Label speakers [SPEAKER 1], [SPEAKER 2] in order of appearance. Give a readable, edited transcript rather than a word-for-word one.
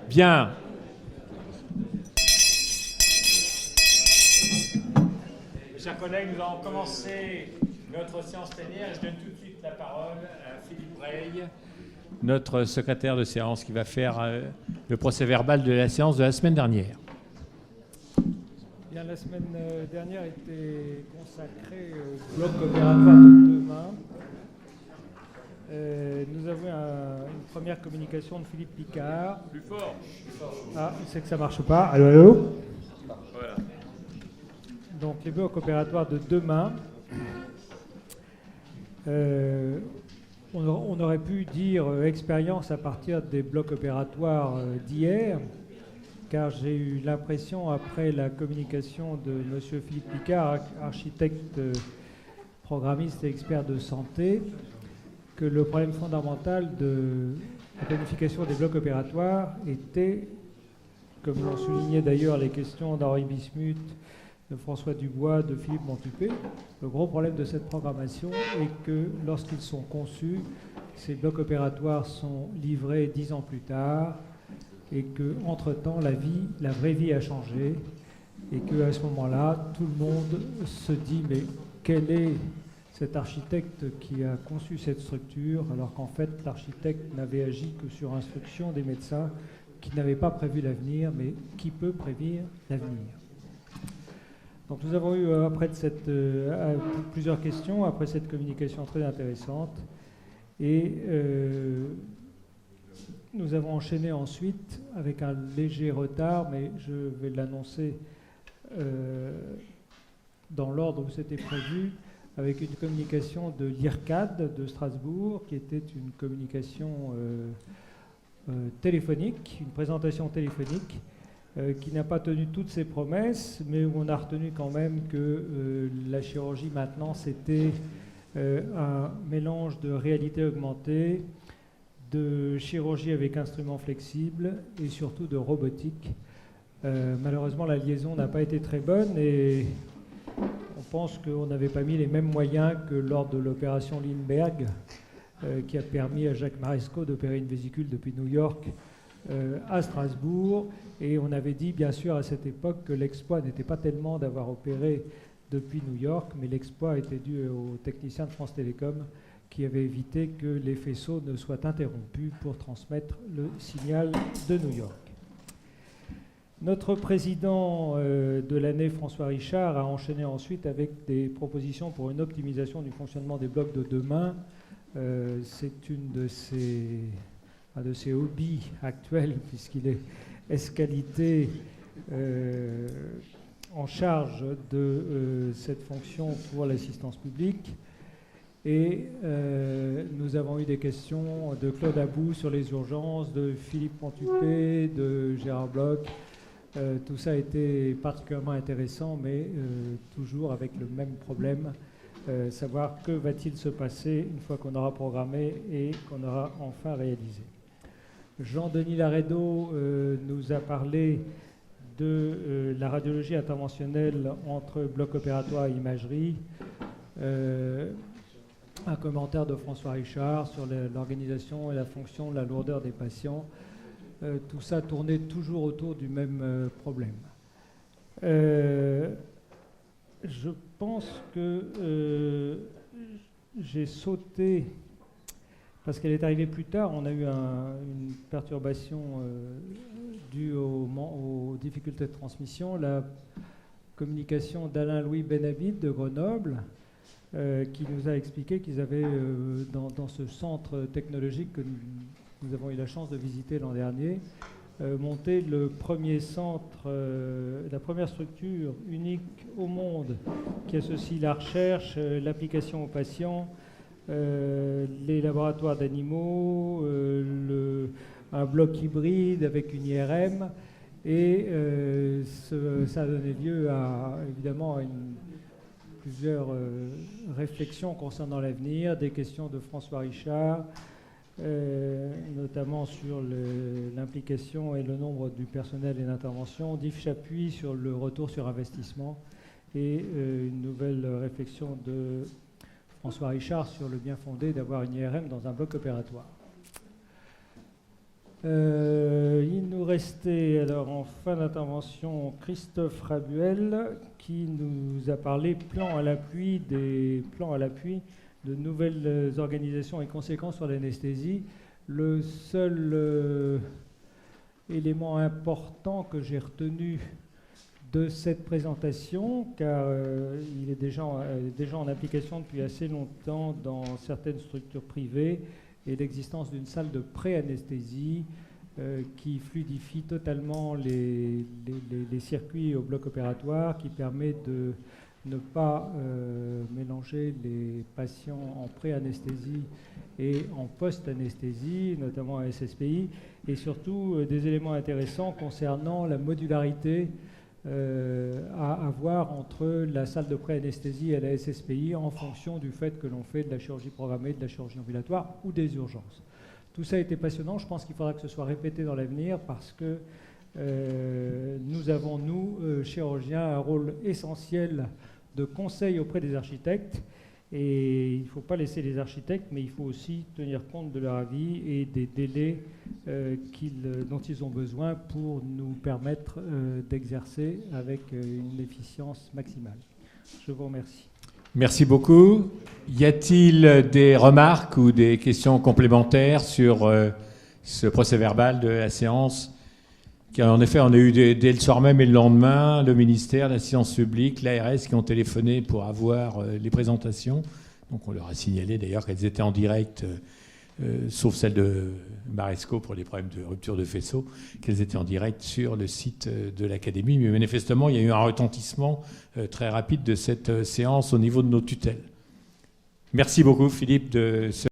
[SPEAKER 1] Bien. Chers collègues, nous allons commencer notre séance plénière. Je donne tout de suite la parole à Philippe Breil, notre secrétaire de séance, qui va faire le procès-verbal de la séance de la semaine dernière.
[SPEAKER 2] Bien, la semaine dernière était consacrée au bloc opératoire de demain. Nous avons une première communication de Philippe Picard.
[SPEAKER 1] Plus fort.
[SPEAKER 2] Ah, c'est que ça ne marche pas. Allô, allô.
[SPEAKER 1] Voilà.
[SPEAKER 2] Donc, les blocs opératoires de demain. On aurait pu dire expérience à partir des blocs opératoires d'hier, car j'ai eu l'impression, après la communication de M. Philippe Picard, architecte, programmiste et expert de santé, que le problème fondamental de la planification des blocs opératoires était, comme l'ont souligné d'ailleurs les questions d'Henri Bismuth, de François Dubois, de Philippe Montupet, le gros problème de cette programmation est que lorsqu'ils sont conçus, ces blocs opératoires sont livrés 10 ans plus tard et qu'entre-temps, la vraie vie a changé et qu'à ce moment-là, tout le monde se dit « mais quel est cet architecte qui a conçu cette structure alors qu'en fait, l'architecte n'avait agi que sur instruction des médecins qui n'avaient pas prévu l'avenir, mais qui peut prévenir l'avenir ?» Donc nous avons eu plusieurs questions après cette communication très intéressante et nous avons enchaîné ensuite avec un léger retard, mais je vais l'annoncer dans l'ordre où c'était prévu, avec une communication de l'IRCAD de Strasbourg, qui était une communication téléphonique, une présentation téléphonique, qui n'a pas tenu toutes ses promesses, mais où on a retenu quand même que la chirurgie maintenant c'était un mélange de réalité augmentée, de chirurgie avec instruments flexibles et surtout de robotique. Malheureusement, la liaison n'a pas été très bonne et on pense qu'on n'avait pas mis les mêmes moyens que lors de l'opération Lindbergh, qui a permis à Jacques Marescot d'opérer une vésicule depuis New York à Strasbourg. Et on avait dit, bien sûr, à cette époque, que l'exploit n'était pas tellement d'avoir opéré depuis New York, mais l'exploit était dû aux techniciens de France Télécom qui avaient évité que les faisceaux ne soient interrompus pour transmettre le signal de New York. Notre président de l'année, François Richard, a enchaîné ensuite avec des propositions pour une optimisation du fonctionnement des blocs de demain. C'est une de ses hobbies actuels, puisqu'il est escalité en charge de cette fonction pour l'assistance publique. Et nous avons eu des questions de Claude Abou sur les urgences, de Philippe Montupet, de Gérard Bloch. Tout ça a été particulièrement intéressant, mais toujours avec le même problème, savoir que va-t-il se passer une fois qu'on aura programmé et qu'on aura enfin réalisé. Jean-Denis Laredo nous a parlé de la radiologie interventionnelle entre bloc opératoire et imagerie. Un commentaire de François Richard sur l'organisation et la fonction, la lourdeur des patients. Tout ça tournait toujours autour du même problème. Je pense que j'ai sauté, parce qu'elle est arrivée plus tard, on a eu une perturbation due aux difficultés de transmission, la communication d'Alain-Louis Benhabib de Grenoble, qui nous a expliqué qu'ils avaient, dans ce centre technologique que nous avons eu la chance de visiter l'an dernier, monté le premier centre, la première structure unique au monde qui associe la recherche, l'application aux patients, les laboratoires d'animaux, un bloc hybride avec une IRM, et ça a donné lieu à, évidemment, plusieurs réflexions concernant l'avenir, des questions de François Richard, notamment sur l'implication et le nombre du personnel et l'intervention, d'Yves Chapuis sur le retour sur investissement, et une nouvelle réflexion de François Richard sur le bien fondé d'avoir une IRM dans un bloc opératoire. Il nous rester alors en fin d'intervention Christophe Rabuel qui nous a parlé des plans à l'appui de nouvelles organisations et conséquences sur l'anesthésie. Le seul élément important que j'ai retenu de cette présentation, car il est déjà en application depuis assez longtemps dans certaines structures privées, et l'existence d'une salle de pré-anesthésie qui fluidifie totalement les circuits au bloc opératoire, qui permet de ne pas mélanger les patients en pré-anesthésie et en post-anesthésie, notamment à SSPI, et surtout des éléments intéressants concernant la modularité à avoir entre la salle de pré-anesthésie et la SSPI en fonction du fait que l'on fait de la chirurgie programmée, de la chirurgie ambulatoire ou des urgences. Tout ça a été passionnant. Je pense qu'il faudra que ce soit répété dans l'avenir parce que nous avons, nous, chirurgiens, un rôle essentiel de conseil auprès des architectes. Et il ne faut pas laisser les architectes, mais il faut aussi tenir compte de leur avis et des délais dont ils ont besoin pour nous permettre d'exercer avec une efficience maximale. Je vous remercie.
[SPEAKER 1] Merci beaucoup. Y a-t-il des remarques ou des questions complémentaires sur ce procès-verbal de la séance? Car en effet, on a eu dès le soir même et le lendemain, le ministère, l'assistance publique, l'ARS qui ont téléphoné pour avoir les présentations. Donc on leur a signalé d'ailleurs qu'elles étaient en direct, sauf celle de Maresco pour les problèmes de rupture de faisceau, qu'elles étaient en direct sur le site de l'Académie. Mais manifestement, il y a eu un retentissement très rapide de cette séance au niveau de nos tutelles. Merci beaucoup, Philippe, de ce